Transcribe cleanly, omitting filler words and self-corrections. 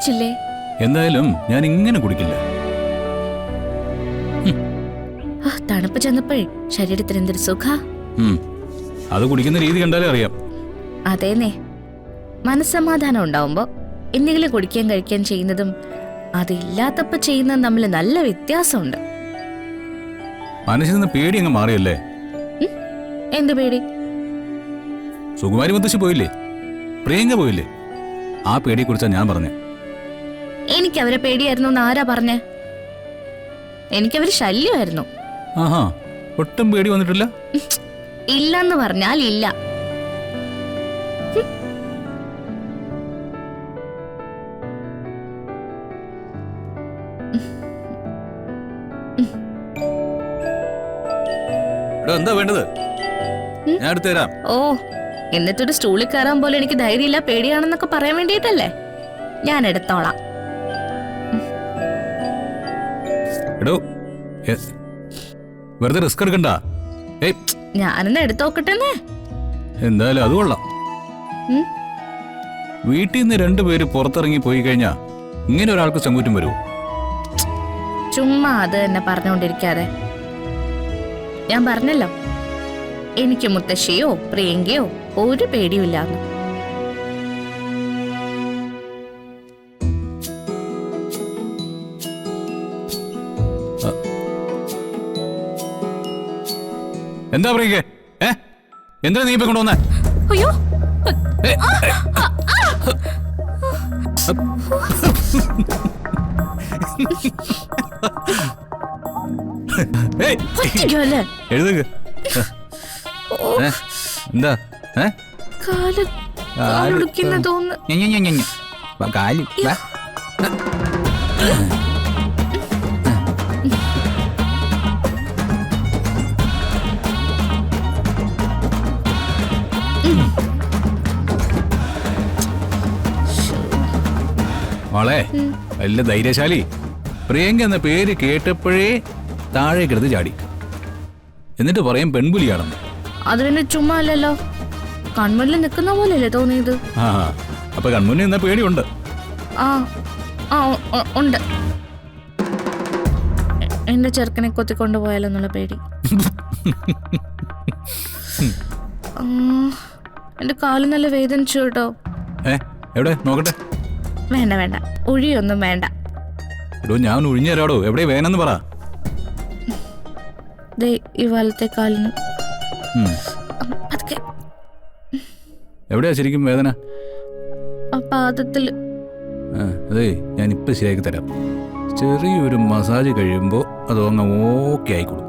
കുടിച്ചില്ലേ? എന്തായാലും ഞാൻ ഇങ്ങനെ കുടിക്കില്ല. തണുപ്പ് ചെന്നപ്പോഴേ ശരീരത്തിന് എന്തൊരു സുഖ. അത് കുടിക്കുന്ന രീതി കണ്ടാലേ അറിയാം. അതേന്നെ, മനസ്സമാധാനം ഉണ്ടാവുമ്പോ എന്തെങ്കിലും കുടിക്കാൻ കഴിക്കാൻ ചെയ്യുന്നതും അതില്ലാത്തപ്പോ ചെയ്യുന്നതും തമ്മിൽ നല്ല വ്യത്യാസമുണ്ട്. മനസ്സിൽ നിന്ന് പേടി അങ്ങ് മാറിയല്ലേ? എന്ത് പേടി? സുകുമാരി മുത്തശ്ശി പോയില്ലേ, പ്രിയങ്ക പോയില്ലേ, ആ പേടിയെ കുറിച്ചാ ഞാൻ പറഞ്ഞേ. എനിക്ക് അവരെ പേടിയായിരുന്നു എന്ന് ആരാ പറഞ്ഞേ? എനിക്കവര് ശല്യമായിരുന്നു. ആഹാ, ഒട്ടും പേടി വന്നിട്ടില്ല? ഇല്ലെന്ന് പറഞ്ഞാൽ ഇല്ല. എന്താ വേണ്ടത്? ഞാൻ എടുത്തു തരാം. ഓ, എന്നിട്ടൊരു സ്റ്റൂളിൽ കയറാൻ പോലെ എനിക്ക് ധൈര്യമില്ല, പേടിയാണെന്നൊക്കെ പറയാൻ വേണ്ടിയിട്ടല്ലേ? ഞാൻ എടുത്തോളാം. എടോ, വെറുതെ റിസ്ക് എടുക്കണ്ട. ഞാനെന്ന് എടുത്തോക്കട്ടെന്നേ. എന്തായാലും അത് കൊള്ളാം. വീട്ടിൽ നിന്ന് രണ്ടുപേര് പുറത്തിറങ്ങി പോയി കഴിഞ്ഞാ ഇങ്ങനെ ഒരാൾക്ക് ചങ്കൂറ്റം വരുമോ? ചുമ്മാ അത് തന്നെ പറഞ്ഞുകൊണ്ടിരിക്കാതെ. ഞാൻ പറഞ്ഞല്ലോ, എനിക്ക് മുത്തശ്ശിയോ പ്രിയങ്കയോ ഒരു പേടിയുമില്ലാന്ന്. എന്താ പ്രിയങ്ക? എന്താ നീ ഇപ്പൊ കൊണ്ടുവന്നേ? അയ്യോ, എഴുതുക. എന്താ കാലൊടുക്കുന്ന തോന്നുന്നു. കാലി മോളെ, വലിയ ധൈര്യശാലി. പ്രിയങ്ക എന്ന പേര് കേട്ടപ്പോഴേ താഴേക്കെടുത്ത് ചാടി. എന്നിട്ട് പറയും പെൺപുലിയാണെന്ന്. അത് പിന്നെ ചുമ്മാ അല്ലല്ലോ, കൺമുന്നിൽ നിൽക്കുന്ന പോലെയല്ലേ തോന്നിയത്? ആ, അപ്പൊ കൺമുന്നിൽ നിന്ന പേടിയുണ്ട്. ഉണ്ട്. എന്റെ ചെറുക്കനെ കൊത്തിക്കൊണ്ടു പോയാലെന്നുള്ള പേടി. എന്റെ കാല് നല്ല വേദനിച്ചു കേട്ടോ. എവിടെ നോക്കട്ടെ? വേണ്ട വേണ്ട, ഒഴിയൊന്നും വേണ്ട. ഞാൻ ഒഴിഞ്ഞു തരാടോ. എവിടെ വേണമെന്ന് പറ. ഈ വലത്തെ കാലിന്. എവിടെയാ ശരിക്കും വേദന? പാദത്തില്. അതെ, ഞാൻ ഇപ്പൊ ശരിയാക്കി തരാം. ചെറിയൊരു മസാജ് കഴിയുമ്പോ അത് അങ്ങ് ഓക്കെ ആയിക്കോളും.